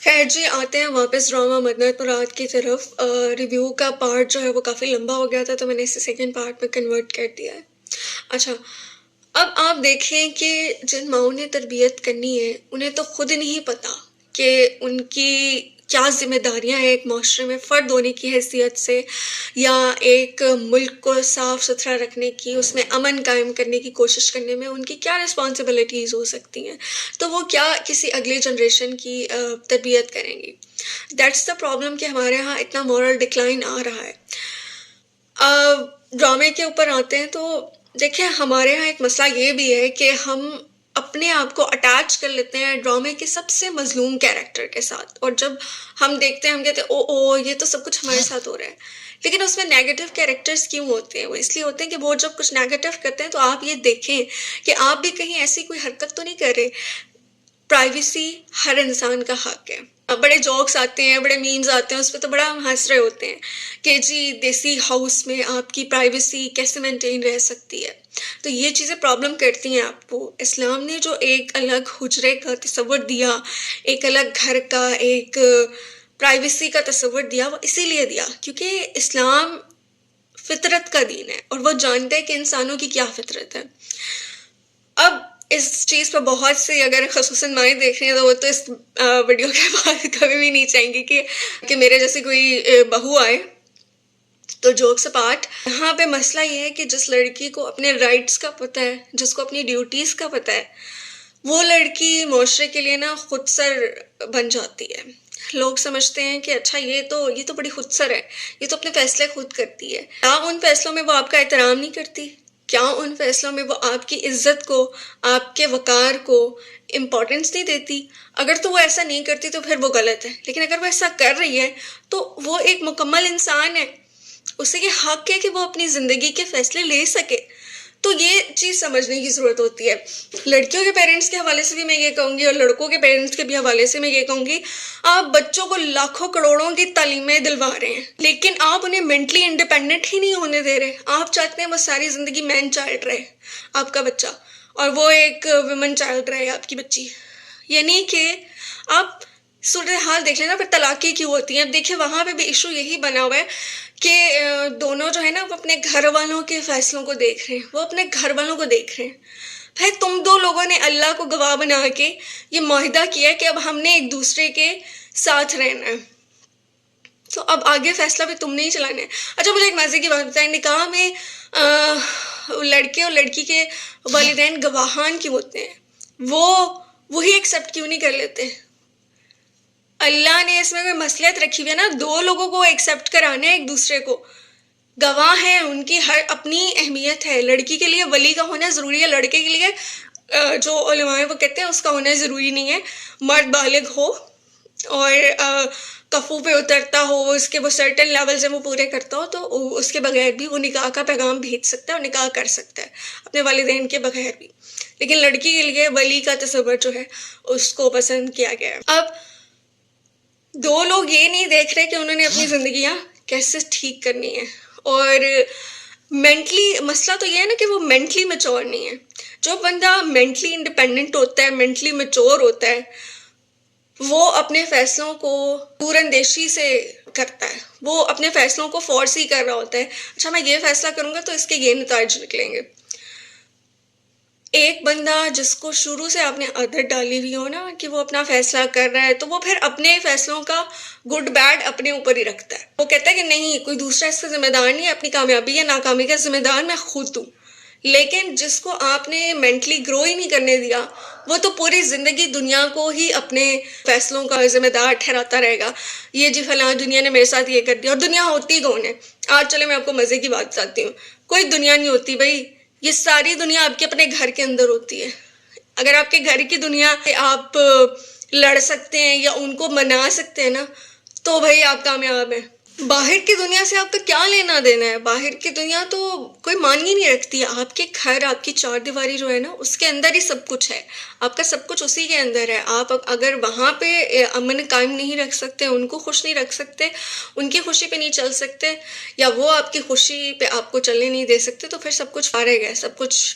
خیر جی، آتے ہیں واپس ڈرامہ مدنت مراد کی طرف۔ ریویو کا پارٹ جو ہے وہ کافی لمبا ہو گیا تھا، تو میں نے اسے سیکنڈ پارٹ میں کنورٹ کر دیا ہے۔ اچھا، اب آپ دیکھیں کہ جن ماؤں نے تربیت کرنی ہے انہیں تو خود نہیں پتہ کہ ان کی کیا ذمہ داریاں ہیں ایک معاشرے میں فرد ہونے کی حیثیت سے، یا ایک ملک کو صاف ستھرا رکھنے کی، اس میں امن قائم کرنے کی کوشش کرنے میں ان کی کیا رسپانسبلٹیز ہو سکتی ہیں، تو وہ کیا کسی اگلی جنریشن کی تربیت کریں گی۔ دیٹس دا پرابلم کہ ہمارے ہاں اتنا مورل ڈکلائن آ رہا ہے۔ ڈرامے کے اوپر آتے ہیں تو دیکھیں، ہمارے ہاں ایک مسئلہ یہ بھی ہے کہ ہم اپنے آپ کو اٹیچ کر لیتے ہیں ڈرامے کے سب سے مظلوم کیریکٹر کے ساتھ، اور جب ہم دیکھتے ہیں ہم کہتے ہیں او یہ تو سب کچھ ہمارے ساتھ ہو رہا ہے۔ لیکن اس میں نیگیٹو کیریکٹرز کیوں ہوتے ہیں؟ وہ اس لیے ہوتے ہیں کہ وہ جب کچھ نیگیٹو کرتے ہیں تو آپ یہ دیکھیں کہ آپ بھی کہیں ایسی کوئی حرکت تو نہیں کر رہے۔ پرائیویسی ہر انسان کا حق ہے۔ بڑے جوکس آتے ہیں، بڑے میمز آتے ہیں، اس پہ تو بڑا ہم ہنس رہے ہوتے ہیں کہ جی دیسی ہاؤس میں آپ کی پرائیویسی کیسے مینٹین رہ سکتی ہے۔ تو یہ چیزیں پرابلم کرتی ہیں آپ کو۔ اسلام نے جو ایک الگ حجرے کا تصور دیا، ایک الگ گھر کا، ایک پرائیویسی کا تصور دیا، وہ اسی لیے دیا کیونکہ اسلام فطرت کا دین ہے، اور وہ جانتا ہے کہ انسانوں کی کیا فطرت ہے۔ اب اس چیز پہ بہت سے اگر خصوصاً مائیں دیکھ رہی ہیں تو وہ تو اس ویڈیو کے بعد کبھی بھی نہیں چاہیں گے کہ میرے جیسے کوئی بہو آئے۔ تو جوکس اپارٹ، یہاں پہ مسئلہ یہ ہے کہ جس لڑکی کو اپنے رائٹس کا پتہ ہے، جس کو اپنی ڈیوٹیز کا پتہ ہے، وہ لڑکی معاشرے کے لیے نا خود سر بن جاتی ہے۔ لوگ سمجھتے ہیں کہ اچھا یہ تو بڑی خود سر ہے، یہ تو اپنے فیصلے خود کرتی ہے۔ کیا ان فیصلوں میں وہ آپ کا احترام نہیں کرتی؟ کیا ان فیصلوں میں وہ آپ کی عزت کو، آپ کے وقار کو امپورٹنس نہیں دیتی؟ اگر تو وہ ایسا نہیں کرتی تو پھر وہ غلط ہے، لیکن اگر وہ ایسا کر رہی ہے تو وہ ایک مکمل انسان ہے، اسے یہ حق ہے کہ وہ اپنی زندگی کے فیصلے لے سکے۔ تو یہ چیز سمجھنے کی ضرورت ہوتی ہے۔ لڑکیوں کے پیرنٹس کے حوالے سے بھی میں یہ کہوں گی، اور لڑکوں کے پیرنٹس کے بھی حوالے سے میں یہ کہوں گی، آپ بچوں کو لاکھوں کروڑوں کی تعلیمیں دلوا رہے ہیں، لیکن آپ انہیں مینٹلی انڈیپینڈنٹ ہی نہیں ہونے دے رہے۔ آپ چاہتے ہیں وہ ساری زندگی مین چائلڈ رہے آپ کا بچہ، اور وہ ایک ویمن چائلڈ رہے آپ کی بچی۔ یعنی کہ آپ صورتحال دیکھ لیں نا، پھر طلاقیں کیوں ہوتی ہیں؟ اب دیکھیں وہاں پہ بھی ایشو یہی بنا ہوا ہے کہ دونوں جو ہے نا وہ اپنے گھر والوں کے فیصلوں کو دیکھ رہے ہیں، وہ اپنے گھر والوں کو دیکھ رہے ہیں۔ بھائی تم دو لوگوں نے اللہ کو گواہ بنا کے یہ معاہدہ کیا کہ اب ہم نے ایک دوسرے کے ساتھ رہنا ہے، تو اب آگے فیصلہ بھی تم نے ہی چلانا ہے۔ اچھا مجھے ایک مزے کی بات بتائیں، نکاح میں لڑکے اور لڑکی کے والدین گواہان کیوں ہوتے ہیں؟ وہی ایکسیپٹ کیوں نہیں کر لیتے؟ اللہ نے اس میں کوئی مصلحت رکھی ہوئی ہے نا، دو لوگوں کو ایکسیپٹ کرانا ہے ایک دوسرے کو۔ گواہ ہیں، ان کی ہر اپنی اہمیت ہے۔ لڑکی کے لیے ولی کا ہونا ضروری ہے، لڑکے کے لیے جو علماء وہ کہتے ہیں اس کا ہونا ضروری نہیں ہے۔ مرد بالغ ہو اور کفو پہ اترتا ہو، اس کے وہ سرٹن لیولز ہیں وہ پورے کرتا ہو، تو اس کے بغیر بھی وہ نکاح کا پیغام بھیج سکتا ہے اور نکاح کر سکتا ہے اپنے والدین کے بغیر بھی۔ لیکن لڑکی کے لیے ولی کا تصور جو ہے اس کو پسند کیا گیا ہے۔ اب دو لوگ یہ نہیں دیکھ رہے کہ انہوں نے اپنی زندگیاں کیسے ٹھیک کرنی ہے، اور مینٹلی مسئلہ تو یہ ہے نا کہ وہ مینٹلی میچور نہیں ہے۔ جو بندہ مینٹلی انڈیپینڈنٹ ہوتا ہے، مینٹلی میچور ہوتا ہے، وہ اپنے فیصلوں کو دور اندیشی سے کرتا ہے، وہ اپنے فیصلوں کو فورس ہی کر رہا ہوتا ہے۔ اچھا میں یہ فیصلہ کروں گا تو اس کے یہ نتائج نکلیں گے۔ ایک بندہ جس کو شروع سے آپ نے عادت ڈالی ہوئی ہو نا کہ وہ اپنا فیصلہ کر رہا ہے، تو وہ پھر اپنے فیصلوں کا گڈ بیڈ اپنے اوپر ہی رکھتا ہے۔ وہ کہتا ہے کہ نہیں، کوئی دوسرا اس کا ذمہ دار نہیں ہے، اپنی کامیابی یا ناکامی کا ذمہ دار میں خود ہوں۔ لیکن جس کو آپ نے مینٹلی گرو ہی نہیں کرنے دیا، وہ تو پوری زندگی دنیا کو ہی اپنے فیصلوں کا ذمہ دار ٹھہراتا رہے گا۔ یہ جی فلاں دنیا نے میرے ساتھ یہ کر دیا، اور دنیا ہوتی کون ہے؟ آج چلے میں آپ کو مزے کی بات بتاتی ہوں۔ کوئی دنیا نہیں ہوتی بھائی، یہ ساری دنیا آپ کے اپنے گھر کے اندر ہوتی ہے۔ اگر آپ کے گھر کی دنیا آپ لڑ سکتے ہیں یا ان کو منا سکتے ہیں نا، تو بھائی آپ کامیاب ہیں۔ باہر کی دنیا سے آپ کو کیا لینا دینا ہے؟ باہر کی دنیا تو کوئی معنی نہیں رکھتی۔ آپ کے گھر، آپ کی چار دیواری جو ہے نا، اس کے اندر ہی سب کچھ ہے، آپ کا سب کچھ اسی کے اندر ہے۔ آپ اگر وہاں پہ امن قائم نہیں رکھ سکتے، ان کو خوش نہیں رکھ سکتے، ان کی خوشی پہ نہیں چل سکتے، یا وہ آپ کی خوشی پہ آپ کو چلنے نہیں دے سکتے، تو پھر سب کچھ فارغ ہے، سب کچھ